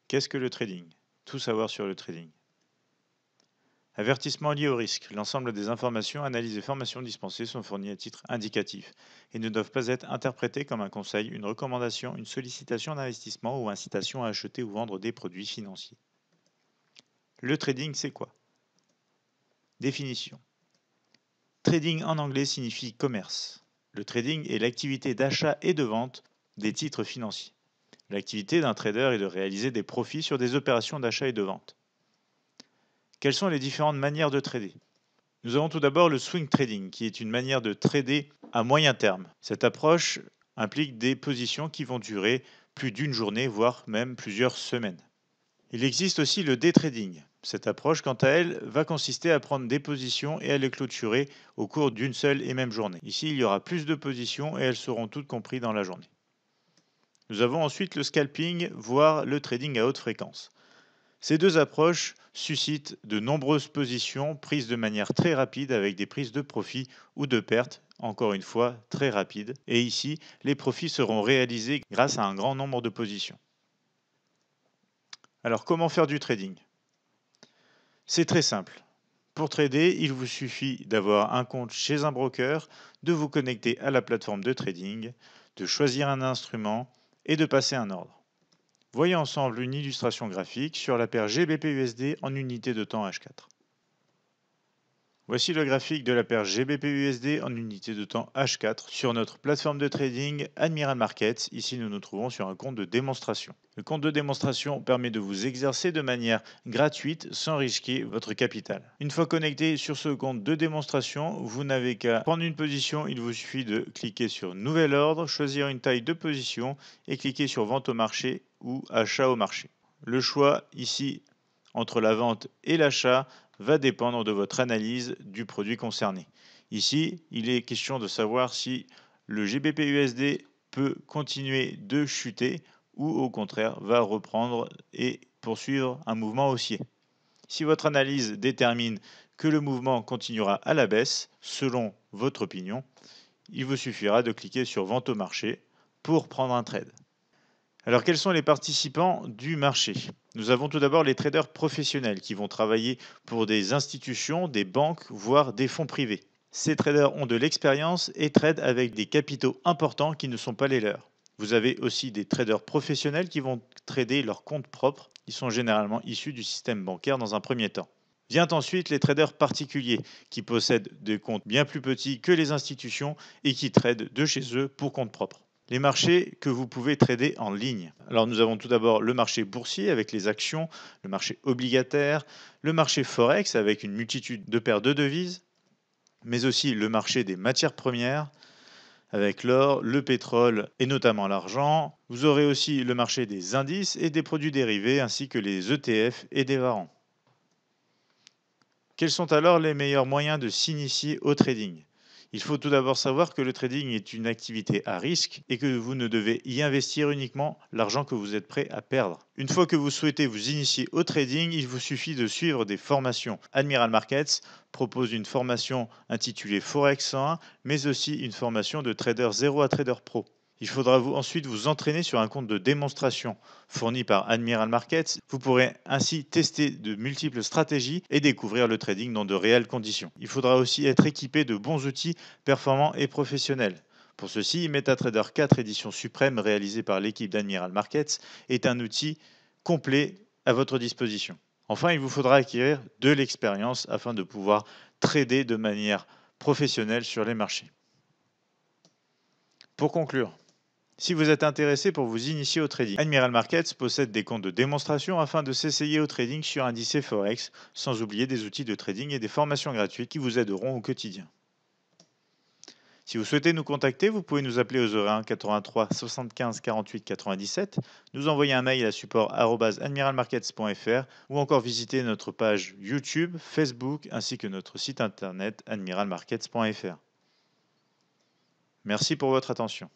Qu'est-ce que le trading? Tout savoir sur le trading. Avertissement lié au risque. L'ensemble des informations, analyses et formations dispensées sont fournies à titre indicatif et ne doivent pas être interprétées comme un conseil, une recommandation, une sollicitation d'investissement ou incitation à acheter ou vendre des produits financiers. Le trading, c'est quoi? Définition. Trading en anglais signifie commerce. Le trading est l'activité d'achat et de vente des titres financiers. L'activité d'un trader est de réaliser des profits sur des opérations d'achat et de vente. Quelles sont les différentes manières de trader? Nous avons tout d'abord le swing trading, qui est une manière de trader à moyen terme. Cette approche implique des positions qui vont durer plus d'une journée, voire même plusieurs semaines. Il existe aussi le day trading. Cette approche, quant à elle, va consister à prendre des positions et à les clôturer au cours d'une seule et même journée. Ici, il y aura plus de positions et elles seront toutes comprises dans la journée. Nous avons ensuite le scalping, voire le trading à haute fréquence. Ces deux approches suscitent de nombreuses positions prises de manière très rapide avec des prises de profit ou de pertes, encore une fois très rapides. Et ici, les profits seront réalisés grâce à un grand nombre de positions. Alors comment faire du trading? C'est très simple. Pour trader, il vous suffit d'avoir un compte chez un broker, de vous connecter à la plateforme de trading, de choisir un instrument et de passer un ordre. Voyons ensemble une illustration graphique sur la paire GBP-USD en unité de temps H4. Voici le graphique de la paire GBP-USD en unité de temps H4 sur notre plateforme de trading Admiral Markets. Ici, nous nous trouvons sur un compte de démonstration. Le compte de démonstration permet de vous exercer de manière gratuite sans risquer votre capital. Une fois connecté sur ce compte de démonstration, vous n'avez qu'à prendre une position. Il vous suffit de cliquer sur Nouvel ordre, choisir une taille de position et cliquer sur Vente au marché ou Achat au marché. Le choix ici entre la vente et l'achat va dépendre de votre analyse du produit concerné. Ici, il est question de savoir si le GBP-USD peut continuer de chuter ou au contraire va reprendre et poursuivre un mouvement haussier. Si votre analyse détermine que le mouvement continuera à la baisse, selon votre opinion, il vous suffira de cliquer sur Vente au marché pour prendre un trade. Alors, quels sont les participants du marché? Nous avons tout d'abord les traders professionnels qui vont travailler pour des institutions, des banques, voire des fonds privés. Ces traders ont de l'expérience et tradent avec des capitaux importants qui ne sont pas les leurs. Vous avez aussi des traders professionnels qui vont trader leurs comptes propres. Ils sont généralement issus du système bancaire dans un premier temps. Vient ensuite les traders particuliers qui possèdent des comptes bien plus petits que les institutions et qui tradent de chez eux pour compte propre. Les marchés que vous pouvez trader en ligne. Alors nous avons tout d'abord le marché boursier avec les actions, le marché obligataire, le marché forex avec une multitude de paires de devises, mais aussi le marché des matières premières avec l'or, le pétrole et notamment l'argent. Vous aurez aussi le marché des indices et des produits dérivés ainsi que les ETF et des varants. Quels sont alors les meilleurs moyens de s'initier au trading? Il faut tout d'abord savoir que le trading est une activité à risque et que vous ne devez y investir uniquement l'argent que vous êtes prêt à perdre. Une fois que vous souhaitez vous initier au trading, il vous suffit de suivre des formations. Admiral Markets propose une formation intitulée Forex 101, mais aussi une formation de trader 0 à trader pro. Il faudra ensuite vous entraîner sur un compte de démonstration fourni par Admiral Markets. Vous pourrez ainsi tester de multiples stratégies et découvrir le trading dans de réelles conditions. Il faudra aussi être équipé de bons outils performants et professionnels. Pour ceci, MetaTrader 4 édition suprême réalisée par l'équipe d'Admiral Markets est un outil complet à votre disposition. Enfin, il vous faudra acquérir de l'expérience afin de pouvoir trader de manière professionnelle sur les marchés. Pour conclure, si vous êtes intéressé pour vous initier au trading, Admiral Markets possède des comptes de démonstration afin de s'essayer au trading sur indices Forex, sans oublier des outils de trading et des formations gratuites qui vous aideront au quotidien. Si vous souhaitez nous contacter, vous pouvez nous appeler aux 01 83 75 48 97, nous envoyer un mail à support@admiralmarkets.fr ou encore visiter notre page YouTube, Facebook ainsi que notre site internet admiralmarkets.fr. Merci pour votre attention.